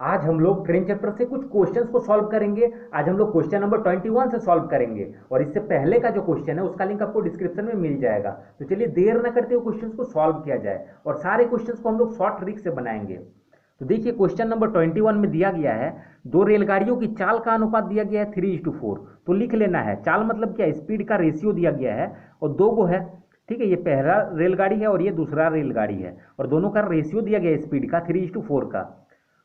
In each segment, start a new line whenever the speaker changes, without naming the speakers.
आज हम लोग ट्रेन चैप्टर से कुछ क्वेश्चंस को सॉल्व करेंगे। आज हम लोग क्वेश्चन नंबर 21 से सॉल्व करेंगे और इससे पहले का जो क्वेश्चन है उसका लिंक आपको डिस्क्रिप्शन में मिल जाएगा। तो चलिए देर न करते हुए क्वेश्चंस को सॉल्व किया जाए और सारे क्वेश्चंस को हम लोग शॉर्ट ट्रिक से बनाएंगे। तो देखिए क्वेश्चन नंबर 21 में दिया गया है दो रेलगाड़ियों की चाल का अनुपात दिया गया है 3:4। तो लिख लेना है। चाल मतलब क्या, स्पीड का रेशियो दिया गया है और दो गो है। ठीक है, ये पहला रेलगाड़ी है और ये दूसरा रेलगाड़ी है और दोनों का रेशियो दिया गया है स्पीड का 3:4 का।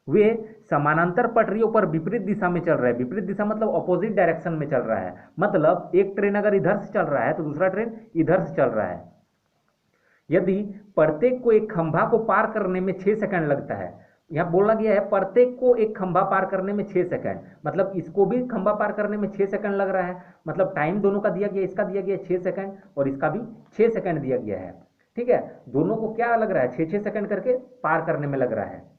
वे समानांतर पटरियों पर विपरीत दिशा में चल रहे हैं। विपरीत दिशा मतलब अपोजिट डायरेक्शन में चल रहा है। मतलब एक ट्रेन अगर इधर से चल रहा है तो दूसरा ट्रेन इधर से चल रहा है। यदि प्रत्येक को एक खंभा को पार करने में 6 सेकंड लगता है, यहां बोला गया है प्रत्येक को एक खंभा पार करने में 6 सेकंड, मतलब इसको भी खंभा पार करने में 6 सेकंड लग रहा है। मतलब टाइम दोनों का दिया गया, इसका दिया गया 6 सेकंड और इसका भी 6 सेकंड दिया गया है। ठीक है, दोनों को क्या लग रहा है, 6 6 सेकंड करके पार करने में लग रहा है।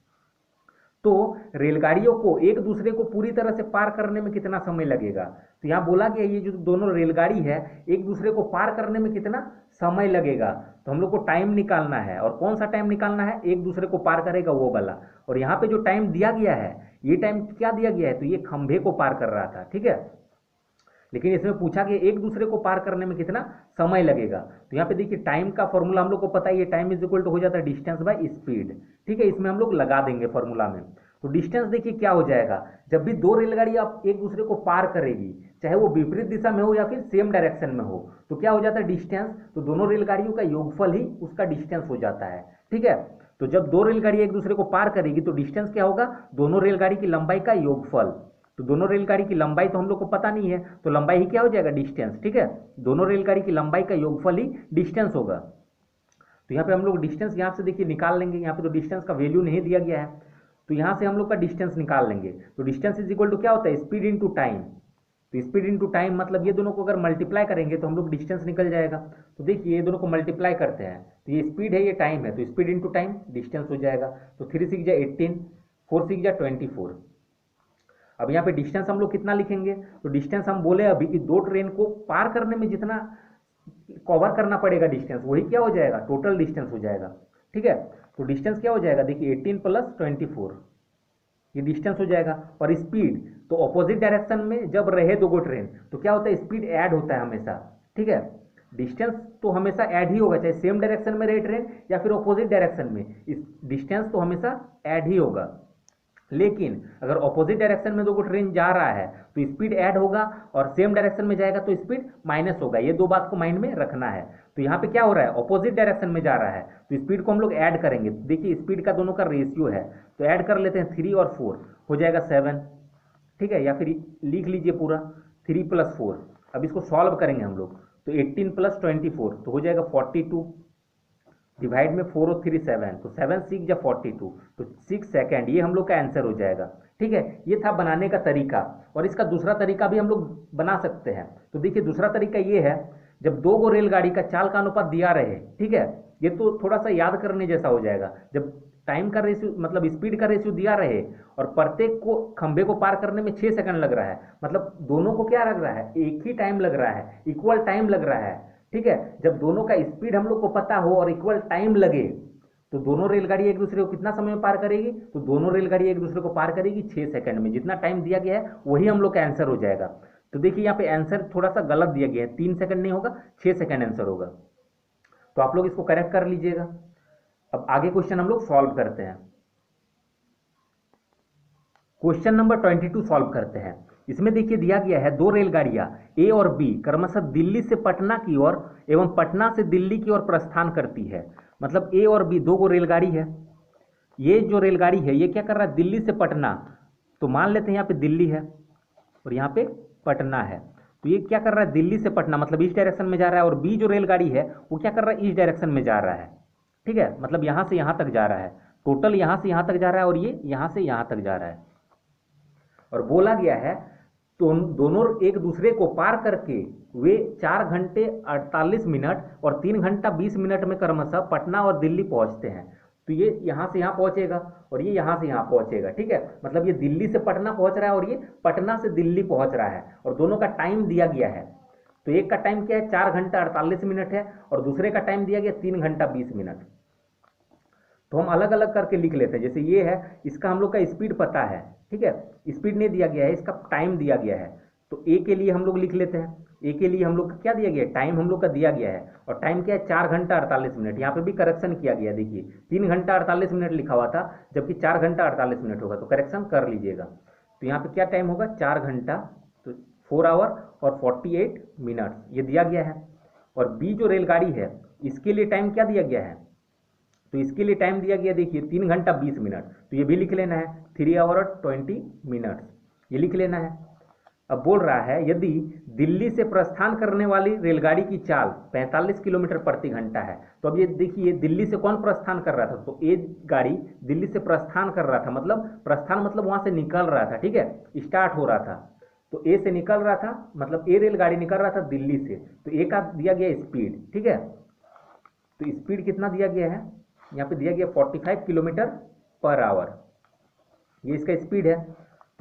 तो रेलगाड़ियों को एक दूसरे को पूरी तरह से पार करने में कितना समय लगेगा। तो यहां बोला गया ये जो दोनों रेलगाड़ी है एक दूसरे को पार करने में कितना समय लगेगा। तो हम लोग को टाइम निकालना है और कौन सा टाइम निकालना है, एक दूसरे को पार करेगा वो वाला। और यहां पे जो टाइम दिया गया है ये टाइम क्या दिया गया है, तो ये खंभे को पार कर रहा था। ठीक है, लेकिन इसमें पूछा कि एक दूसरे को पार करने में कितना समय लगेगा। तो यहाँ पे देखिए टाइम का फॉर्मूला हम लोग को पता है, ये टाइम इज इक्वल टू हो जाता है डिस्टेंस बाय स्पीड। ठीक है, इसमें हम लोग लगा देंगे फॉर्मूला में। तो डिस्टेंस देखिए क्या हो जाएगा, जब भी दो रेलगाड़ी आप एक दूसरे को पार करेगी, चाहे वो विपरीत दिशा में हो या फिर सेम डायरेक्शन में हो, तो क्या हो जाता है डिस्टेंस। तो दोनों रेलगाड़ियों का योगफल ही उसका डिस्टेंस हो जाता है। ठीक है, तो जब दो रेलगाड़ी एक दूसरे को पार करेगी तो डिस्टेंस क्या होगा, दोनों रेलगाड़ी की लंबाई का योगफल। तो दोनों रेलगाड़ी की लंबाई तो हम लोग को पता नहीं है, तो लंबाई ही क्या हो जाएगा, डिस्टेंस। ठीक है, दोनों रेलगाड़ी की लंबाई का योगफल ही डिस्टेंस होगा। तो यहाँ पे हम लोग डिस्टेंस यहाँ से देखिए निकाल लेंगे। यहाँ पे तो डिस्टेंस का वैल्यू नहीं दिया गया है, तो यहाँ से हम लोग का डिस्टेंस निकाल लेंगे। तो डिस्टेंस इज इक्वल टू क्या होता है, स्पीड इनटू टाइम। तो स्पीड इनटू टाइम मतलब ये दोनों को अगर मल्टीप्लाई करेंगे तो हम लोग डिस्टेंस निकल जाएगा। तो देखिए ये दोनों को मल्टीप्लाई करते हैं तो ये स्पीड है ये टाइम है, तो स्पीड इनटू टाइम डिस्टेंस हो जाएगा। तो 3 6 जा 18, 4 6 जा 24। अब यहाँ पे डिस्टेंस हम लोग कितना लिखेंगे, तो डिस्टेंस हम बोले अभी कि दो ट्रेन को पार करने में जितना कवर करना पड़ेगा डिस्टेंस, वही क्या हो जाएगा, टोटल डिस्टेंस हो जाएगा। ठीक है, तो डिस्टेंस क्या हो जाएगा, देखिए 18 + 24 ये डिस्टेंस हो जाएगा। और स्पीड तो ऑपोजिट डायरेक्शन में जब रहे दो गो ट्रेन तो क्या होता है, स्पीड ऐड होता है हमेशा। ठीक है, डिस्टेंस तो हमेशा ऐड ही होगा, चाहे सेम डायरेक्शन में रहे ट्रेन या फिर ऑपोजिट डायरेक्शन में, इस डिस्टेंस तो हमेशा ऐड ही होगा। लेकिन अगर ऑपोजिट डायरेक्शन में दो को ट्रेन जा रहा है तो स्पीड ऐड होगा और सेम डायरेक्शन में जाएगा तो स्पीड माइनस होगा। ये दो बात को माइंड में रखना है। तो यहाँ पे क्या हो रहा है, ऑपोजिट डायरेक्शन में जा रहा है तो स्पीड को हम लोग ऐड करेंगे। तो देखिए स्पीड का दोनों का रेशियो है, तो ऐड कर लेते हैं 3 और 4 हो जाएगा 7। ठीक है, या फिर लिख लीजिए पूरा 3 + 4। अब इसको सॉल्व करेंगे हम लोग, तो 18 + 24 तो हो जाएगा 42। डिवाइड में 4 और 3 7, तो 7 6 जा 42, तो 6 सेकेंड ये हम लोग का आंसर हो जाएगा। ठीक है, ये था बनाने का तरीका। और इसका दूसरा तरीका भी हम लोग बना सकते हैं। तो देखिए दूसरा तरीका ये है, जब दो गो रेलगाड़ी का चाल का अनुपात दिया रहे, ठीक है, ये तो थोड़ा सा याद करने जैसा हो जाएगा। जब टाइम का रेशियो मतलब स्पीड का रेशियो दिया रहे और प्रत्येक को खंबे को पार करने में 6 सेकंड लग रहा है, मतलब दोनों को क्या लग रहा है, एक ही टाइम लग रहा है, इक्वल टाइम लग रहा है। ठीक है, जब दोनों का स्पीड हम लोग को पता हो और इक्वल टाइम लगे तो दोनों रेलगाड़ी एक दूसरे को कितना समय में पार करेगी, तो दोनों रेलगाड़ी एक दूसरे को पार करेगी 6 सेकंड में। जितना टाइम दिया गया है वही हम लोग का आंसर हो जाएगा। तो देखिए यहाँ पे आंसर थोड़ा सा गलत दिया गया है, 3 सेकंड नहीं होगा, 6 सेकंड आंसर होगा। तो आप लोग इसको करेक्ट कर लीजिएगा। अब आगे क्वेश्चन हम लोग सॉल्व करते हैं। क्वेश्चन नंबर 22 सॉल्व करते हैं। इसमें देखिए दिया गया है दो रेलगाड़ियां ए और बी क्रमशः दिल्ली से पटना की ओर एवं पटना से दिल्ली की ओर प्रस्थान करती है। मतलब ए और बी दो गो रेलगाड़ी है। ये जो रेलगाड़ी है ये क्या कर रहा है, दिल्ली से पटना। तो मान लेते हैं यहाँ पे दिल्ली है और यहाँ पे पटना है। तो ये क्या कर रहा है, दिल्ली से पटना मतलब इस डायरेक्शन में जा रहा है, और बी जो रेलगाड़ी है वो क्या कर रहा है, इस डायरेक्शन में जा रहा है। ठीक है, मतलब यहाँ से यहाँ तक जा रहा है, टोटल यहाँ से यहाँ तक जा रहा है और ये यहाँ से यहाँ तक जा रहा है। और बोला गया है तो दोनों एक दूसरे को पार करके वे 4 घंटे 48 मिनट और 3 घंटा 20 मिनट में क्रमशः पटना और दिल्ली पहुंचते हैं। तो ये यहाँ से यहाँ पहुंचेगा और ये यहाँ से यहाँ पहुंचेगा। ठीक है, मतलब ये दिल्ली से पटना पहुंच रहा है और ये पटना से दिल्ली पहुंच रहा है और दोनों का टाइम दिया गया है। तो एक का टाइम क्या है, 4 घंटा 48 मिनट है और दूसरे का टाइम दिया गया 3 घंटा 20 मिनट। तो हम अलग अलग करके लिख लेते हैं। जैसे ये है, इसका हम लोग का स्पीड पता है, ठीक है, स्पीड नहीं दिया गया है, इसका टाइम दिया गया है। तो ए के लिए हम लोग लिख लेते हैं, ए के लिए हम लोग का क्या दिया गया है, टाइम हम लोग का दिया गया है, और टाइम क्या है 4 घंटा 48 मिनट। यहाँ पे भी करेक्शन किया गया, देखिए 3 घंटा 48 मिनट लिखा हुआ था, जबकि 4 घंटा 48 मिनट होगा, तो करेक्शन कर लीजिएगा। तो यहाँ पे क्या टाइम होगा, 4 घंटा, तो 4 आवर और 48 मिनट ये दिया गया है। और बी जो रेलगाड़ी है इसके लिए टाइम क्या दिया गया है, तो इसके लिए टाइम दिया गया देखिए 3 घंटा 20 मिनट, तो ये भी लिख लेना है 3 आवर और 20 मिनट, ये लिख लेना है। अब बोल रहा है यदि दिल्ली से प्रस्थान करने वाली रेलगाड़ी की चाल 45 किलोमीटर प्रति घंटा है, तो अब ये देखिए दिल्ली से कौन प्रस्थान कर रहा था, तो ए गाड़ी दिल्ली से प्रस्थान कर रहा था, मतलब प्रस्थान मतलब वहां से निकल रहा था, ठीक है, स्टार्ट हो रहा था। तो ए से निकल रहा था, मतलब ए रेलगाड़ी निकल रहा था दिल्ली से, तो ए का दिया गया स्पीड, ठीक है, तो स्पीड कितना दिया गया है, यहाँ पे दिया गया 45 किलोमीटर पर आवर, ये इसका स्पीड है।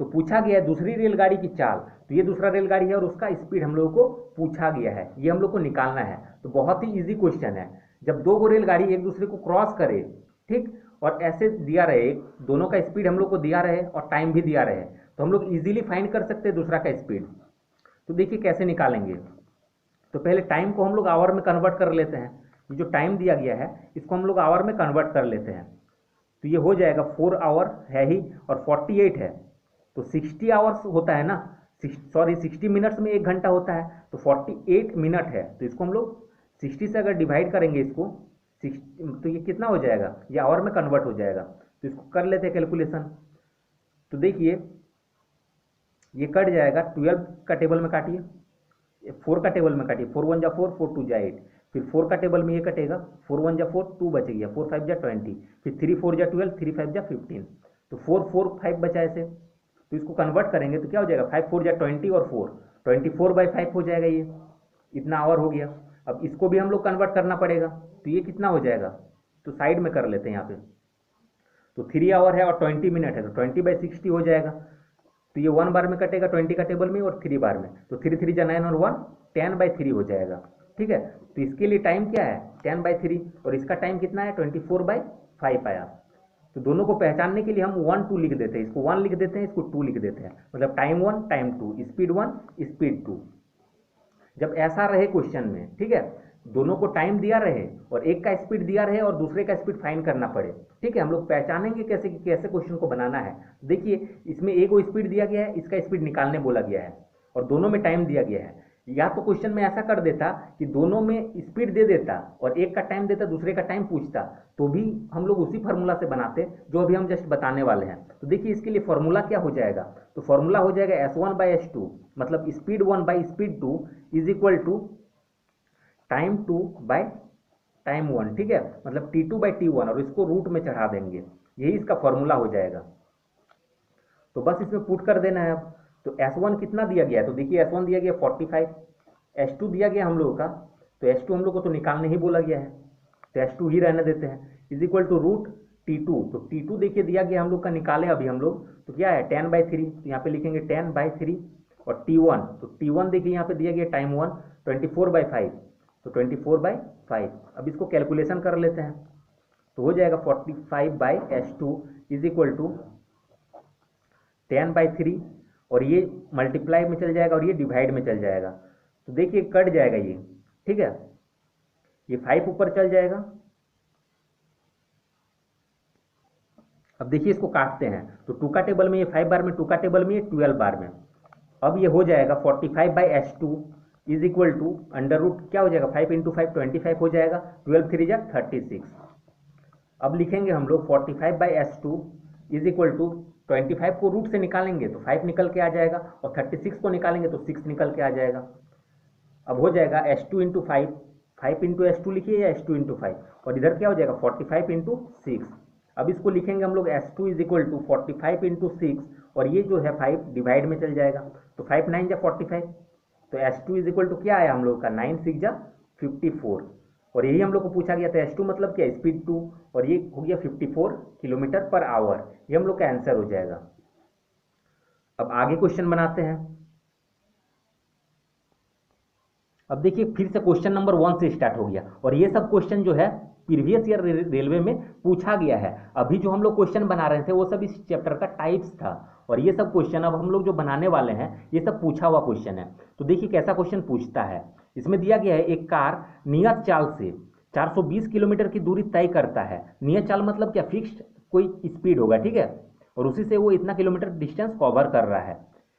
तो पूछा गया है दूसरी रेलगाड़ी की चाल, तो ये दूसरा रेलगाड़ी है और उसका स्पीड हम लोगों को पूछा गया है, ये हम लोग को निकालना है। तो बहुत ही इजी क्वेश्चन है, जब दो गो रेलगाड़ी एक दूसरे को क्रॉस करे, ठीक, और ऐसे दिया रहे, दोनों का स्पीड हम लोग को दिया रहे और टाइम भी दिया रहे, तो हम लोग इजीली फाइंड कर सकते हैं दूसरा का स्पीड। तो देखिए कैसे निकालेंगे, तो पहले टाइम को हम लोग आवर में कन्वर्ट कर लेते हैं, ये जो टाइम दिया गया है इसको हम लोग आवर में कन्वर्ट कर लेते हैं। तो ये हो जाएगा 4 आवर है ही और 48 है, तो 60 आवर्स होता है ना, सॉरी 60 मिनट्स में 1 घंटा होता है, तो 48 मिनट है, तो इसको हम लोग 60 से अगर डिवाइड करेंगे इसको 60, तो ये कितना हो जाएगा, ये आवर में कन्वर्ट हो जाएगा। तो इसको कर लेते हैं कैलकुलेशन। तो देखिए ये कट जाएगा, 12 का टेबल में काटिए, 4 का टेबल में काटिए, 4 1 जा 4, 4 2 जा 8, फिर 4 का टेबल में ये कटेगा, 4 1 जा 4, 2 बच गया, 4 5 जा 20, फिर 3 4 जा 12, 3 5 जा 15, तो 4 4 5 बचा ऐसे। तो इसको कन्वर्ट करेंगे तो क्या हो जाएगा, 5 4 जा 20 और 4 24/5 हो जाएगा, ये इतना आवर हो गया। अब इसको भी हम लोग कन्वर्ट करना पड़ेगा, तो ये कितना हो जाएगा, तो साइड में कर लेते हैं यहाँ पे, तो 3 आवर है और 20 मिनट है, तो 20/60 हो जाएगा। तो ये 1 बार में कटेगा 20 का टेबल में और 3 बार में, तो 3 3 जा 9 और 1 10/3 हो जाएगा, ठीक है। तो इसके लिए टाइम क्या है 10/3 और इसका टाइम कितना है 24/5 आया। तो दोनों को पहचानने के लिए हम 1 2 लिख देते हैं, इसको 1 लिख देते हैं, इसको 2 लिख देते हैं, मतलब टाइम 1 टाइम 2, स्पीड 1 स्पीड 2। जब ऐसा रहे क्वेश्चन में, ठीक है, दोनों को टाइम दिया रहे और एक का स्पीड दिया रहे और दूसरे का स्पीड फाइंड करना पड़े, ठीक है, हम लोग पहचानेंगे कैसे कि कैसे क्वेश्चन को बनाना है। देखिए इसमें एक को स्पीड दिया गया है, इसका स्पीड निकालने बोला गया है और दोनों में टाइम दिया गया है। या तो क्वेश्चन में ऐसा कर देता कि दोनों में स्पीड दे देता और एक का टाइम देता दूसरे का टाइम पूछता, तो भी हम लोग उसी फार्मूला से बनाते जो अभी हम जस्ट बताने वाले हैं। तो देखिए इसके लिए फॉर्मूला क्या हो जाएगा, तो फॉर्मूला हो जाएगा S1/S2, मतलब speed speed 2 is equal to time time 1, ठीक है, मतलब T2/T1, और इसको रूट में चढ़ा देंगे, यही इसका फॉर्मूला हो जाएगा। तो बस इसमें पुट कर देना है अब। तो S1 कितना दिया गया है, तो देखिए S1 दिया गया 45, S2 दिया गया हम लोगों का, तो S2 हम लोग को तो निकालने ही बोला गया है, तो S2 ही रहने देते हैं, is equal to root T2। तो T2 देखिए दिया गया हम लोग का, निकाले अभी हम लोग, तो क्या है 10/3, तो यहाँ पे लिखेंगे 10/3, और T1, तो T1 देखिए यहाँ पे दिया गया टाइम 1 24/5, तो 24/5। अब इसको कैलकुलेशन कर लेते हैं, तो हो जाएगा 45/S2 इज इक्वल टू 10/3, और ये मल्टीप्लाई में चल जाएगा और ये डिवाइड में चल जाएगा, तो देखिए कट जाएगा ये, ठीक है, ये 5 ऊपर चल जाएगा। अब देखिए इसको काटते हैं, तो 2 का टेबल में ये 5 बार में, 2 का टेबल में ये 12 बार में। अब ये हो जाएगा 45/S2 is equal to under root क्या हो जाएगा 5 × 5 25 हो जाएगा, 12 3 जा 36। अब लिखेंगे हम लोग 45/S2 इज इक्वल टू 25 को रूट से निकालेंगे तो 5 निकल के आ जाएगा, और 36 को निकालेंगे तो 6 निकल के आ जाएगा। अब हो जाएगा S2 × 5, 5 × S2 लिखिए या S2 × 5, और इधर क्या हो जाएगा 45 × 6। अब इसको लिखेंगे हम लोग S2 इज इक्वल टू 45 × 6, और ये जो है 5 डिवाइड में चल जाएगा, तो 5 9 जा 45, तो S2 इज इक्वल टू क्या आया हम लोग का 9 6 जा 54, और यही हम लोग को पूछा गया था। S2 मतलब क्या स्पीड 2, और ये हो गया 54 किलोमीटर पर आवर, ये हम लोग का आंसर हो जाएगा। अब आगे क्वेश्चन बनाते हैं। अब देखिए फिर से क्वेश्चन नंबर 1 से स्टार्ट हो गया, और ये सब क्वेश्चन जो है प्रीवियस ईयर रेलवे में पूछा गया है। अभी जो हम लोग क्वेश्चन बना रहे थे वो सब इस चैप्टर का टाइप्स था, और ये सब क्वेश्चन अब हम लोग जो बनाने वाले हैं ये सब पूछा हुआ क्वेश्चन है। तो देखिए कैसा क्वेश्चन पूछता है। इसमें दिया गया है एक कार नियत चाल से 420 किलोमीटर की दूरी तय करता है। नियत चाल मतलब क्या, फिक्स्ड कोई स्पीड होगा, ठीक है, और उसी से वो इतना किलोमीटर डिस्टेंस कवर कर रहा है।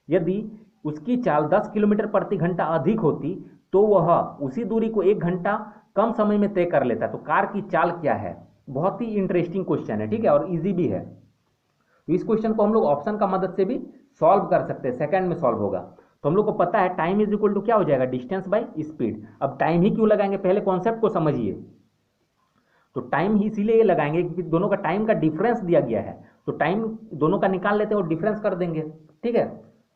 यदि उसकी चाल 10 किलोमीटर प्रति घंटा अधिक होती तो वह उसी दूरी को 1 घंटा कम समय में तय कर लेता। तो कार की चाल क्या है, बहुत ही इंटरेस्टिंग क्वेश्चन है, ठीक है, और इजी भी है। तो इस क्वेश्चन को हम लोग ऑप्शन का मदद से भी सॉल्व कर सकते हैं, सेकंड में सॉल्व होगा। तो हम लोग को पता है टाइम इज इक्वल टू क्या हो जाएगा, डिस्टेंस बाय स्पीड। अब टाइम ही क्यों लगाएंगे, पहले कॉन्सेप्ट को समझिए। तो टाइम ही इसीलिए लगाएंगे क्योंकि दोनों का टाइम का डिफरेंस दिया गया है, तो टाइम दोनों का निकाल लेते हैं और डिफरेंस कर देंगे, ठीक है।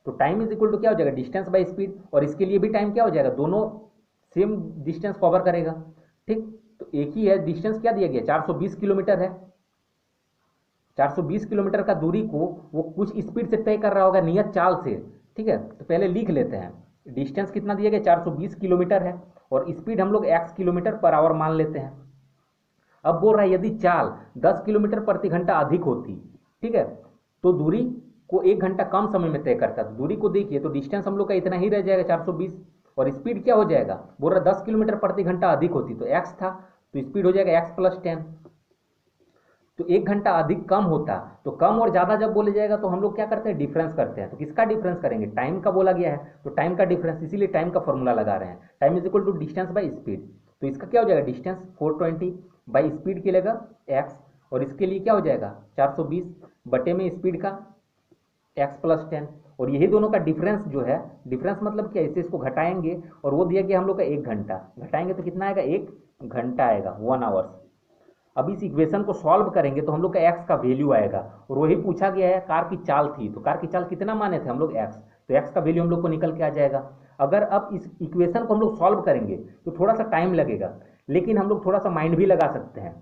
तो टाइम इज इक्वल टू क्या हो जाएगा, डिस्टेंस बाय स्पीड, और इसके लिए भी टाइम क्या हो जाएगा, दोनों सेम डिस्टेंस कवर करेगा, ठीक। तो एक ही है डिस्टेंस, क्या दिया गया 420 किलोमीटर है। 420 किलोमीटर का दूरी को वो कुछ स्पीड से तय कर रहा होगा नियत चाल से, ठीक है। तो पहले लिख लेते हैं, डिस्टेंस कितना दिया गया 420 किलोमीटर है, और स्पीड हम लोग x किलोमीटर पर आवर मान लेते हैं। अब बोल रहा है यदि चाल 10 किलोमीटर प्रति घंटा अधिक होती, ठीक है, तो दूरी को 1 घंटा कम समय में तय करता। तो दूरी को देखिए तो डिस्टेंस हम लोग का इतना ही रह जाएगा 420, और स्पीड क्या हो जाएगा, बोल रहा 10 किलोमीटर प्रति घंटा अधिक होती तो x था, तो स्पीड हो जाएगा x + 10। तो 1 घंटा अधिक कम होता, तो कम और ज्यादा जब बोले जाएगा तो हम लोग क्या करते हैं, डिफरेंस करते हैं। तो किसका डिफरेंस करेंगे, टाइम का बोला गया है तो टाइम का डिफरेंस, इसीलिए टाइम का फॉर्मूला लगा रहे हैं, time is equal to distance by speed. तो इसका क्या हो जाएगा, डिस्टेंस 420 बाई स्पीड के लेगा x, और इसके लिए क्या हो जाएगा 420 बटे में स्पीड का x + 10, और यही दोनों का डिफरेंस जो है, डिफरेंस मतलब क्या, इससे इसको घटाएंगे, और वो दिया गया हम लोग का 1 घंटा, घटाएंगे तो कितना आएगा, 1 घंटा आएगा, 1 आवर्स। अब इस इक्वेशन को सॉल्व करेंगे तो हम लोग का x का वैल्यू आएगा, और वही पूछा गया है, कार की चाल थी, तो कार की चाल कितना माने थे हम लोग x, तो x का वैल्यू हम लोग को निकल के आ जाएगा। अगर अब इस इक्वेशन को हम लोग सॉल्व करेंगे तो थोड़ा सा टाइम लगेगा, लेकिन हम लोग थोड़ा सा माइंड भी लगा सकते हैं।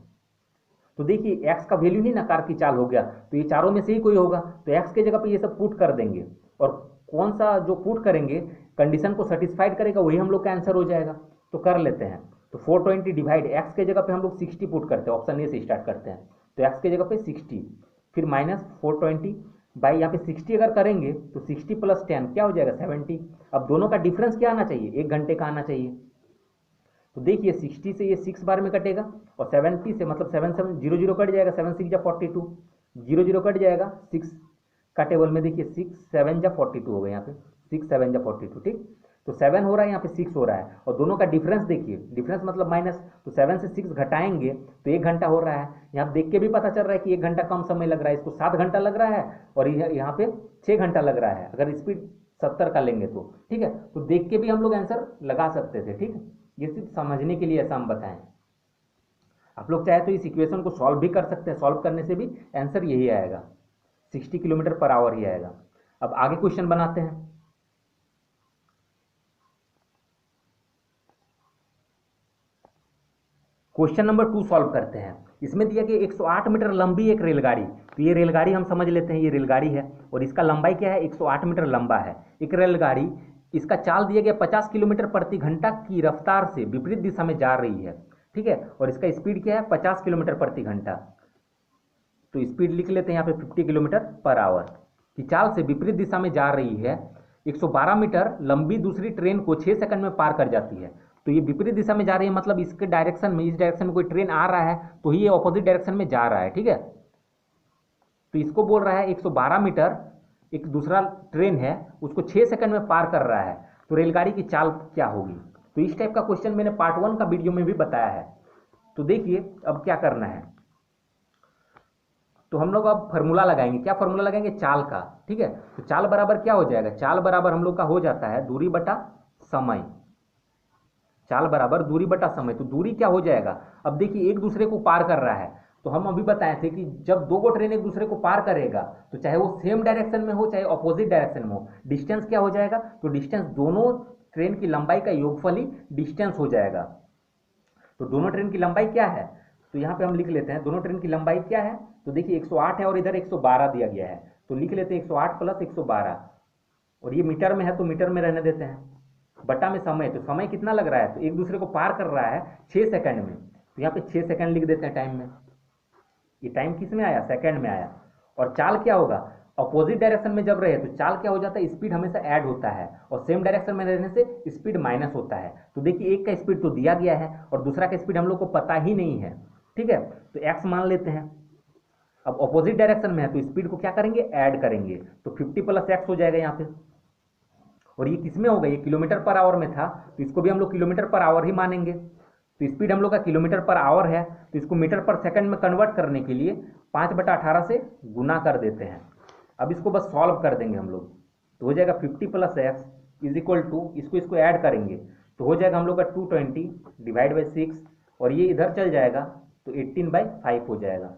तो देखिए x का वैल्यू ही ना कार की चाल हो गया, तो ये चारों में से ही कोई होगा, तो x के जगह पे ये सब पुट कर देंगे, और कौन सा जो पुट करेंगे कंडीशन को सेटिस्फाइड करेगा वही हम लोग का आंसर हो जाएगा। तो कर लेते हैं, तो 420 डिवाइड x के जगह पे हम लोग 60 पुट करते हैं, ऑप्शन ए से स्टार्ट करते हैं। तो x के जगह पे 60, फिर माइनस 420 बाई यहाँ पे 60 अगर करेंगे तो 60 + 10 क्या हो जाएगा 70। अब दोनों का डिफरेंस क्या आना चाहिए, 1 घंटे का आना चाहिए। तो देखिए 60 से ये 6 बार में कटेगा, और 70 से मतलब 7 7 0 0 कट जाएगा, 7 6 जा 42, 0 0 कट जाएगा, 6 का टेबल में देखिए 6 7 जा 42 हो गया, यहाँ पे 6 7 जा 42, ठीक। तो 7 हो रहा है, यहाँ पे 6 हो रहा है, और दोनों का डिफरेंस देखिए, डिफरेंस मतलब माइनस, तो 7 से 6 घटाएंगे तो 1 घंटा हो रहा है। यहाँ देख के भी पता चल रहा है कि 1 घंटा कम समय लग रहा है, इसको 7 घंटा लग रहा है, और यहाँ पे 6 घंटा लग रहा है, अगर स्पीड 70 का लेंगे तो, ठीक है। तो देख के भी हम लोग आंसर लगा सकते थे, ठीक है, ये सिर्फ समझने के लिए ऐसा हम बताएं। आप लोग चाहे तो इस इक्वेशन को सॉल्व भी कर सकते हैं, सॉल्व करने से भी आंसर यही आएगा, 60 किलोमीटर पर आवर ही आएगा। अब आगे क्वेश्चन बनाते हैं। क्वेश्चन नंबर 2 सॉल्व करते हैं। इसमें दिया गया 108 मीटर लंबी एक रेलगाड़ी, तो ये रेलगाड़ी हम समझ लेते हैं, ये रेलगाड़ी है, और इसका लंबाई क्या है, 108 मीटर लंबा है एक रेलगाड़ी। इसका चाल दिया गया 50 किलोमीटर प्रति घंटा की रफ्तार से विपरीत दिशा में जा रही है, ठीक है, और इसका स्पीड क्या है 50 किलोमीटर प्रति घंटा। तो स्पीड लिख लेते हैं यहाँ पे 50 किलोमीटर पर आवर की चाल से विपरीत दिशा में जा रही है। 112 मीटर लंबी दूसरी ट्रेन को 6 सेकंड में पार कर जाती है। तो ये विपरीत दिशा में जा रही है, मतलब इसके डायरेक्शन में, इस डायरेक्शन में कोई ट्रेन आ रहा है तो ये ऑपोजिट डायरेक्शन में जा रहा है, ठीक है। तो इसको बोल रहा है 112 मीटर एक दूसरा ट्रेन है उसको 6 सेकंड में पार कर रहा है, तो रेलगाड़ी की चाल क्या होगी। तो इस टाइप का क्वेश्चन मैंने पार्ट 1 का वीडियो में भी बताया है। तो देखिए अब क्या करना है, तो हम लोग अब फॉर्मूला लगाएंगे, क्या फॉर्मूला लगाएंगे, चाल का, ठीक है। तो चाल बराबर क्या हो जाएगा, चाल बराबर हम लोग का हो जाता है दूरी बटा समय, चाल बराबर दूरी बटा समय। तो दूरी क्या हो जाएगा, अब देखिए एक दूसरे को पार कर रहा है, तो हम अभी बताए थे कि जब दो गो ट्रेन एक दूसरे को पार करेगा तो चाहे वो सेम डायरेक्शन में हो चाहे ऑपोजिट डायरेक्शन में हो, डिस्टेंस क्या हो जाएगा, तो डिस्टेंस दोनों ट्रेन की लंबाई का योगफल ही डिस्टेंस हो जाएगा। तो दोनों ट्रेन की लंबाई क्या है, तो यहाँ पे हम लिख लेते हैं दोनों ट्रेन की लंबाई क्या है, तो देखिए 108 है और इधर 112 दिया गया है, तो लिख लेते हैं 108 + 112, और ये मीटर में है तो मीटर में रहने देते हैं, बटा में समय, तो समय कितना लग रहा है, तो एक दूसरे को पार कर रहा है 6 सेकंड में, तो यहाँ पे 6 सेकंड लिख देते हैं टाइम में। ये टाइम किस में आया, सेकंड में आया। और चाल क्या होगा, अपोजिट डायरेक्शन में जब रहे तो चाल क्या हो जाता है, स्पीड हमेशा ऐड होता है, और सेम डायरेक्शन में रहने से स्पीड माइनस होता है। तो देखिए एक का स्पीड तो दिया गया है और दूसरा का स्पीड हम लोग को पता ही नहीं है, ठीक है, तो एक्स मान लेते हैं। अब अपोजिट डायरेक्शन में है तो स्पीड को क्या करेंगे, ऐड करेंगे, तो 50 प्लस एक्स हो जाएगा यहाँ पे। और ये किस में होगा, ये किलोमीटर पर आवर में था, तो इसको भी हम लोग किलोमीटर पर आवर ही मानेंगे। तो स्पीड हम लोग का किलोमीटर पर आवर है, तो इसको मीटर पर सेकंड में कन्वर्ट करने के लिए 5/18 से गुना कर देते हैं। अब इसको बस सॉल्व कर देंगे हम लोग, तो हो जाएगा 50 plus X is equal to, इसको ऐड करेंगे तो हो जाएगा हम लोग का 220 डिवाइड बाई 6, और ये इधर चल जाएगा तो 18/5 हो जाएगा।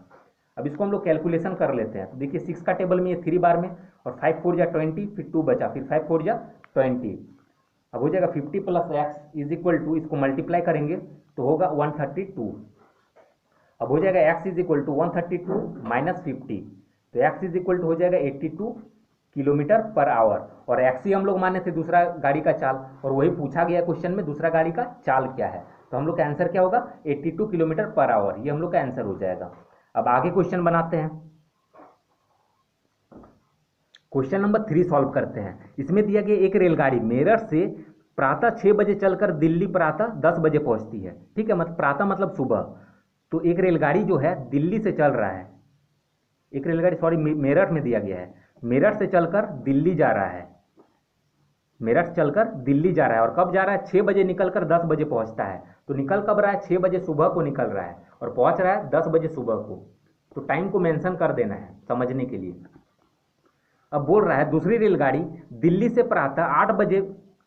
अब इसको हम लोग कैलकुलेशन कर लेते हैं, तो देखिए 6 का टेबल में ये 3 बार में, और 5 4 जा 20, फिर 2 बचा, फिर 5 4 जा 20। अब हो जाएगा 50 plus X is equal to, इसको मल्टीप्लाई करेंगे तो होगा 132। अब हो जाएगा X is equal to 132 minus 50, तो एक्स इज इक्वल टू हो जाएगा 82 किलोमीटर पर आवर। और एक्स ही हम लोग माने थे दूसरा गाड़ी का चाल, और वही पूछा गया क्वेश्चन में दूसरा गाड़ी का चाल क्या है, तो हम लोग का आंसर क्या होगा, 82 किलोमीटर पर आवर, ये हम लोग का आंसर हो जाएगा। अब आगे क्वेश्चन बनाते हैं, क्वेश्चन नंबर 3 सॉल्व करते हैं। इसमें दिया गया एक रेलगाड़ी मेरठ से प्रातः 6 बजे चलकर दिल्ली प्रातः 10 बजे पहुंचती है, ठीक है, मतलब प्रातः मतलब सुबह। तो एक रेलगाड़ी जो है दिल्ली से चल रहा है, एक रेलगाड़ी सॉरी मेरठ में दिया गया है, मेरठ से चलकर दिल्ली जा रहा है, मेरठ चलकर दिल्ली जा रहा है, और कब जा रहा है, 6 बजे निकलकर 10 बजे पहुंचता है। तो निकल कब रहा है, 6 बजे सुबह को निकल रहा है, और पहुंच रहा है 10 बजे सुबह को। तो टाइम को मेंशन कर देना है समझने के लिए। अब बोल रहा है दूसरी रेलगाड़ी दिल्ली से प्रातः 8 बजे,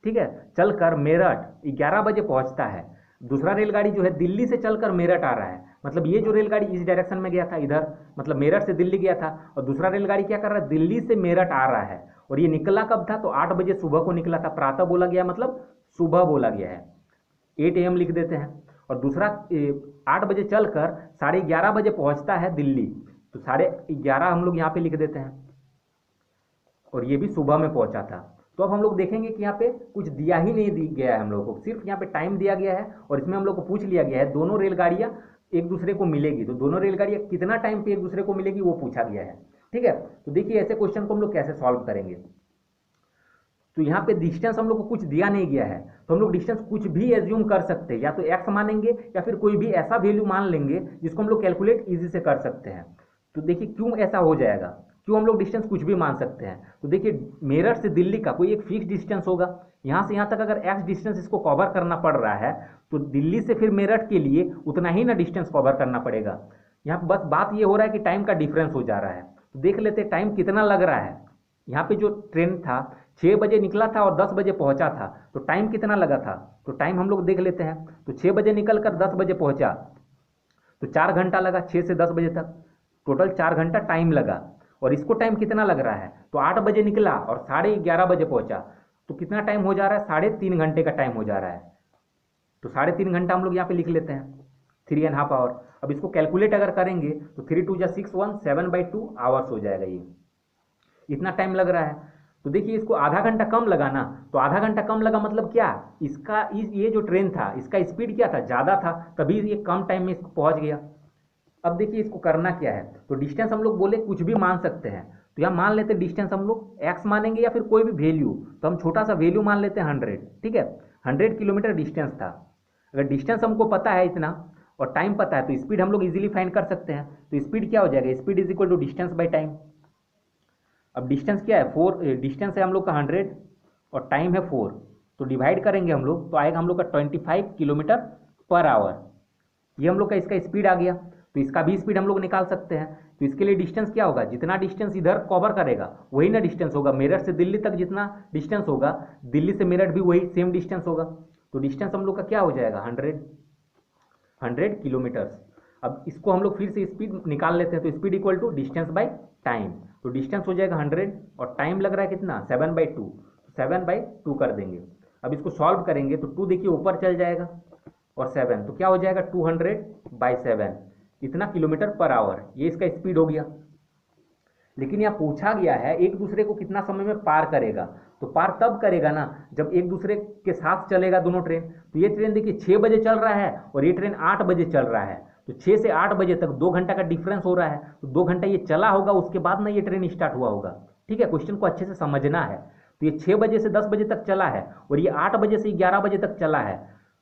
ठीक है, चलकर मेरठ 11 बजे पहुंचता है। दूसरा रेलगाड़ी जो है दिल्ली से चलकर मेरठ आ रहा है, मतलब ये जो रेलगाड़ी इस डायरेक्शन में गया था इधर, मतलब मेरठ से दिल्ली गया था, और दूसरा रेलगाड़ी क्या कर रहा है, दिल्ली से मेरठ आ रहा है, और ये निकला कब था, तो 8 बजे सुबह को निकला था। प्रातः बोला गया मतलब सुबह बोला गया है, 8 AM लिख देते हैं। और दूसरा 8 बजे चलकर 11:30 बजे पहुंचता है दिल्ली, तो 11:30 हम लोग यहाँ पे लिख देते हैं, और ये भी सुबह में पहुंचा था। तो अब हम लोग देखेंगे कि यहाँ पे कुछ दिया ही नहीं गया है हम लोगों को, सिर्फ यहाँ पे टाइम दिया गया है, और इसमें हम लोग को पूछ लिया गया है दोनों रेलगाड़ियाँ एक दूसरे को मिलेगी, तो दोनों रेलगाड़ियाँ कितना टाइम पे एक दूसरे को मिलेगी वो पूछा गया है, ठीक है। तो देखिए ऐसे क्वेश्चन को हम लोग कैसे सॉल्व करेंगे। तो यहाँ पे डिस्टेंस हम लोग को कुछ दिया नहीं गया है, तो हम लोग डिस्टेंस कुछ भी एज्यूम कर सकते हैं, या तो एक्स मानेंगे या फिर कोई भी ऐसा वैल्यू मान लेंगे जिसको हम लोग कैलकुलेट इजी से कर सकते हैं। तो देखिए क्यों ऐसा हो जाएगा, क्यों हम लोग डिस्टेंस कुछ भी मान सकते हैं। तो देखिए मेरठ से दिल्ली का कोई एक फिक्स डिस्टेंस होगा, यहाँ से यहाँ तक अगर एक्स डिस्टेंस इसको कवर करना पड़ रहा है, तो दिल्ली से फिर मेरठ के लिए उतना ही ना डिस्टेंस कवर करना पड़ेगा। यहाँ बस बात ये हो रहा है कि टाइम का डिफरेंस हो जा रहा है। तो देख लेते हैं टाइम कितना लग रहा है। यहाँ पे जो ट्रेन था 6 बजे निकला था और 10 बजे पहुंचा था, तो टाइम कितना लगा था, तो टाइम हम लोग देख लेते हैं। तो 6 बजे निकल कर 10 बजे पहुंचा तो 4 घंटा लगा, 6 से 10 बजे तक टोटल 4 घंटा टाइम लगा। और इसको टाइम कितना लग रहा है, तो 8 बजे निकला और 11:30 बजे पहुंचा, तो कितना टाइम हो जा रहा है, 3.5 घंटे का टाइम हो जा रहा है। तो 3.5 घंटा हम लोग यहाँ पे लिख लेते हैं, 3.5 आवर। अब इसको कैलकुलेट अगर करेंगे तो 3 2 जा 6 1 7/2 आवर्स हो जाएगा, ये इतना टाइम लग रहा है। तो देखिए इसको आधा घंटा कम लगा ना, तो आधा घंटा कम लगा मतलब क्या, इसका ये जो ट्रेन था इसका स्पीड क्या था, ज़्यादा था, तभी ये कम टाइम में इसको पहुंच गया। अब देखिए इसको करना क्या है, तो डिस्टेंस हम लोग बोले कुछ भी मान सकते हैं, तो यहाँ मान लेते हैं डिस्टेंस हम लोग एक्स मानेंगे या फिर कोई भी वैल्यू, तो हम छोटा सा वैल्यू मान लेते हैं 100, ठीक है, 100 किलोमीटर डिस्टेंस था। अगर डिस्टेंस हमको पता है इतना और टाइम पता है तो स्पीड हम लोग इजीली फाइंड कर सकते हैं। तो स्पीड क्या हो जाएगा, speed is equal to distance by time. अब डिस्टेंस क्या है, 4 डिस्टेंस है हम लोग का 100 और टाइम है 4, तो डिवाइड करेंगे हम लोग तो आएगा हम लोग का 25 किलोमीटर पर आवर। ये हम लोग का इसका स्पीड आ गया, तो इसका भी स्पीड हम लोग निकाल सकते हैं। तो इसके लिए डिस्टेंस क्या होगा, जितना डिस्टेंस इधर कवर करेगा वही ना डिस्टेंस होगा, मेरठ से दिल्ली तक जितना डिस्टेंस होगा दिल्ली से मेरठ भी वही सेम डिस्टेंस होगा। तो डिस्टेंस हम लोग का क्या हो जाएगा 100 किलोमीटर्स। अब इसको हम लोग फिर से स्पीड निकाल लेते हैं, तो speed equal to distance by time. तो डिस्टेंस हो जाएगा 100 और टाइम लग रहा है कितना 7/2, 7/2 कर देंगे। अब इसको सॉल्व करेंगे तो 2 देखिए ऊपर चल जाएगा और 7, तो क्या हो जाएगा 200/7, इतना किलोमीटर पर आवर, ये इसका स्पीड हो गया। लेकिन यहाँ पूछा गया है एक दूसरे को कितना समय में पार करेगा, तो पार तब करेगा ना जब एक दूसरे के साथ चलेगा दोनों ट्रेन। तो ये ट्रेन देखिए 6 बजे चल रहा है और ये ट्रेन 8 बजे चल रहा है, तो 6 से 8 बजे तक 2 घंटा का डिफरेंस हो रहा है, तो 2 घंटा ये चला होगा, उसके बाद ना ये ट्रेन स्टार्ट हुआ होगा। ठीक है, क्वेश्चन को अच्छे से समझना है। तो ये 6 बजे से 10 बजे तक चला है और ये 8 बजे से 11 बजे तक चला है।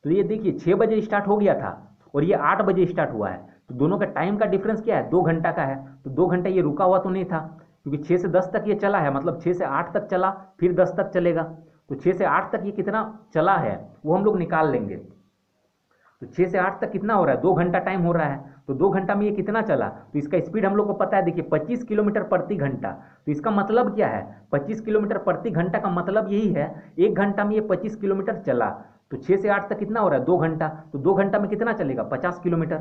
तो ये देखिए 6 बजे स्टार्ट हो गया था और ये 8 बजे स्टार्ट हुआ है, तो दोनों का टाइम का डिफरेंस क्या है, 2 घंटा का है। तो 2 घंटा ये रुका हुआ तो नहीं था, क्योंकि 6 से 10 तक ये चला है, मतलब 6 से 8 तक चला फिर 10 तक चलेगा। तो 6 से 8 तक ये कितना चला है वो हम लोग निकाल लेंगे। तो 6 से 8 तक कितना हो रहा है, 2 घंटा टाइम हो रहा है, तो 2 घंटा में ये कितना चला, तो इसका स्पीड हम लोग को पता है, देखिए 25 किलोमीटर प्रति घंटा। तो इसका मतलब क्या है, 25 किलोमीटर प्रति घंटा का मतलब यही है 1 घंटा में ये 25 किलोमीटर चला। तो 6 से 8 तक कितना हो रहा है, 2 घंटा, तो 2 घंटा में कितना चलेगा, 50 किलोमीटर।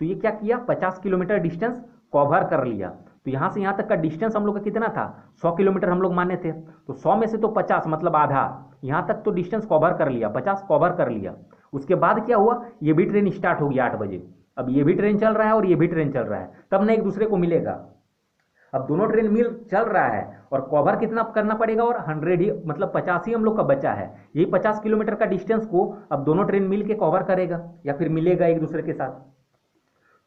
तो ये क्या किया, 50 किलोमीटर डिस्टेंस कवर कर लिया। तो यहाँ से यहाँ तक का डिस्टेंस हम लोग का कितना था, 100 किलोमीटर हम लोग माने थे, तो 100 में से तो 50 मतलब आधा, यहाँ तक तो डिस्टेंस कवर कर लिया, 50 कवर कर लिया। उसके बाद क्या हुआ, ये भी ट्रेन स्टार्ट होगी 8 बजे। अब ये भी ट्रेन चल रहा है और ये भी ट्रेन चल रहा है, तब ना एक दूसरे को मिलेगा। अब दोनों ट्रेन मिल चल रहा है और कवर कितना करना पड़ेगा, और 100 ही मतलब 50 ही हम लोग का बचा है। यही 50 किलोमीटर का डिस्टेंस को अब दोनों ट्रेन मिल के कवर करेगा या फिर मिलेगा एक दूसरे के साथ।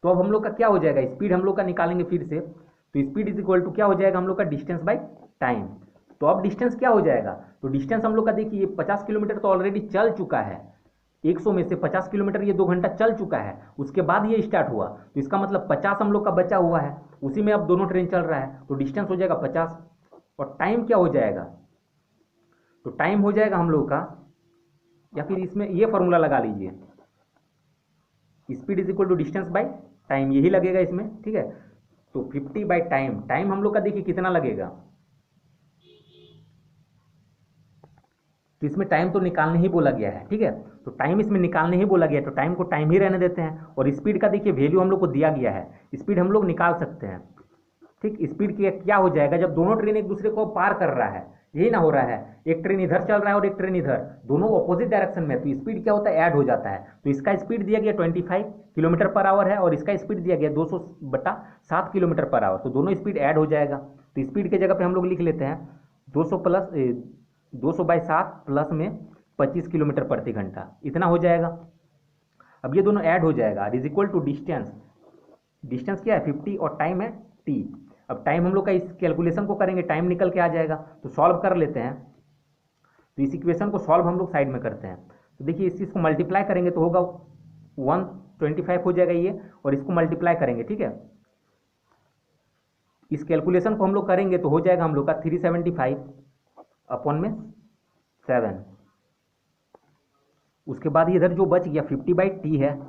तो अब हम लोग का क्या हो जाएगा, स्पीड हम लोग का निकालेंगे फिर से। तो स्पीड इज इक्वल टू क्या हो जाएगा हम लोग का, डिस्टेंस बाय टाइम। तो अब डिस्टेंस क्या हो जाएगा, तो डिस्टेंस हम लोग का देखिए 50 किलोमीटर तो ऑलरेडी चल चुका है, 100 में से 50 किलोमीटर ये 2 घंटा चल चुका है, उसके बाद ये स्टार्ट हुआ, तो इसका मतलब 50 हम लोग का बचा हुआ है, उसी में अब दोनों ट्रेन चल रहा है, तो डिस्टेंस हो जाएगा 50। और टाइम क्या हो जाएगा, तो टाइम हो जाएगा हम लोग का, या फिर इसमें ये फॉर्मूला लगा लीजिए, speed is equal to distance by time, यही लगेगा इसमें। ठीक है, तो 50 बाय टाइम, टाइम हम लोग का देखिए कितना लगेगा, तो इसमें टाइम तो निकालने ही बोला गया है। ठीक है, तो टाइम इसमें निकालने ही बोला गया है, तो टाइम को टाइम ही रहने देते हैं। और स्पीड का देखिए वैल्यू हम लोग को दिया गया है, स्पीड हम लोग निकाल सकते हैं। ठीक, स्पीड क्या हो जाएगा, जब दोनों ट्रेन एक दूसरे को पार कर रहा है, यही ना हो रहा है, एक ट्रेन इधर चल रहा है और एक ट्रेन इधर, दोनों ऑपोजिट डायरेक्शन में, तो स्पीड क्या होता है, ऐड हो जाता है। तो इसका स्पीड दिया गया 25 किलोमीटर पर आवर है और इसका स्पीड दिया गया 200/7 किलोमीटर पर आवर, तो दोनों स्पीड ऐड हो जाएगा। तो स्पीड के जगह पे हम लोग लिख लेते हैं 200/7 प्लस में 25 किलोमीटर प्रति घंटा, इतना हो जाएगा। अब ये दोनों ऐड हो जाएगा, is equal to distance, distance क्या है 50 और टाइम है t। अब टाइम हम लोग का इस कैलकुलेशन को करेंगे, टाइम निकल के आ जाएगा, तो सॉल्व कर लेते हैं। तो इस इक्वेशन को सॉल्व हम लोग साइड में करते हैं। तो देखिए इस चीज़ को मल्टीप्लाई करेंगे तो होगा 125 हो जाएगा ये, और इसको मल्टीप्लाई करेंगे। ठीक है, इस कैलकुलेशन को हम लोग करेंगे तो हो जाएगा हम लोग का 375 अपॉन में 7। उसके बाद इधर जो बच गया 50/t है,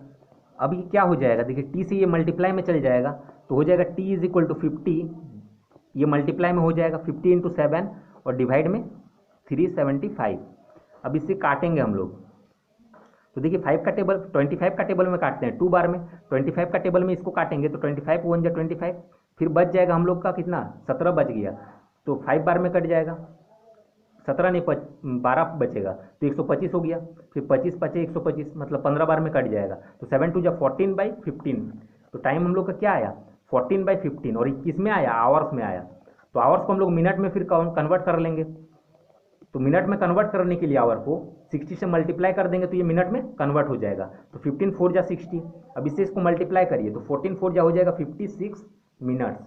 अब ये क्या हो जाएगा, देखिए t से ये मल्टीप्लाई में चल जाएगा, तो हो जाएगा t इज इक्वल टू 50, ये मल्टीप्लाई में हो जाएगा 50 × 7 और डिवाइड में 375। अब इससे काटेंगे हम लोग, तो देखिए 5 का टेबल 25 का टेबल में काटते हैं 2 बार में, 25 का टेबल में इसको काटेंगे तो 25 1 जा 25, फिर बच जाएगा हम लोग का कितना 17 बच गया, तो 5 बार में कट जाएगा, 17 नहीं 12 बचेगा, तो 125 हो गया, फिर 25 बचे 125 मतलब 15 बार में कट जाएगा, तो 7 2 जा 14/15। तो टाइम हम लोग का क्या आया 14/15, और किस में आया, आवर्स में आया। तो आवर्स को हम लोग मिनट में फिर कन्वर्ट कर लेंगे, तो मिनट में कन्वर्ट करने के लिए आवर को 60 से मल्टीप्लाई कर देंगे तो ये मिनट में कन्वर्ट हो जाएगा। तो 15 4 जा 60, अब इससे इसको मल्टीप्लाई करिए तो 14 4 जा हो जाएगा 56 मिनट्स।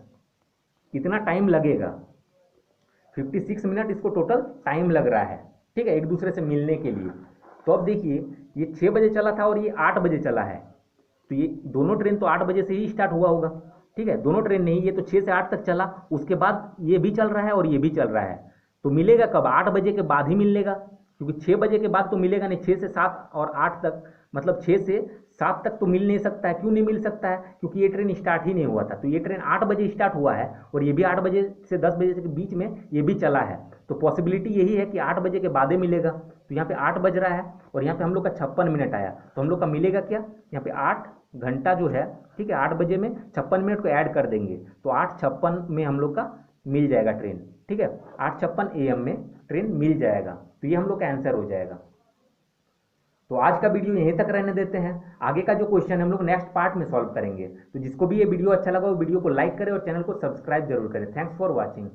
कितना टाइम लगेगा, 56 मिनट इसको टोटल टाइम लग रहा है। ठीक है, एक दूसरे से मिलने के लिए। तो अब देखिए ये 6 बजे चला था और ये 8 बजे चला है, तो ये दोनों ट्रेन तो 8 बजे से ही स्टार्ट हुआ होगा। ठीक है, दोनों ट्रेन नहीं, ये तो 6 से 8 तक चला, उसके बाद ये भी चल रहा है और ये भी चल रहा है, तो मिलेगा कब, 8 बजे के बाद ही मिलेगा, क्योंकि 6 बजे के बाद तो मिलेगा नहीं, 6 से 7 और 8 तक मतलब 6 से 7 तक तो मिल नहीं सकता है। क्यों नहीं मिल सकता है, क्योंकि ये ट्रेन स्टार्ट ही नहीं हुआ था, तो ये ट्रेन 8 बजे स्टार्ट हुआ है और ये भी 8 बजे से 10 बजे के बीच में ये भी चला है, तो पॉसिबिलिटी यही है कि 8 बजे के बाद ही मिलेगा। तो यहाँ पे 8 बज रहा है और यहाँ पे हम लोग का 56 मिनट आया, तो हम लोग का मिलेगा क्या, यहाँ पे 8 घंटा जो है, ठीक है 8 बजे में 56 मिनट को ऐड कर देंगे तो 8:56 में हम लोग का मिल जाएगा ट्रेन। ठीक है, 8:56 AM में ट्रेन मिल जाएगा, तो ये हम लोग का आंसर हो जाएगा। तो आज का वीडियो यहीं तक रहने देते हैं। आगे का जो क्वेश्चन है हम लोग नेक्स्ट पार्ट में सॉल्व करेंगे। तो जिसको भी ये वीडियो अच्छा लगा वो वीडियो को लाइक करें और चैनल को सब्सक्राइब जरूर करें। Thanks for watching.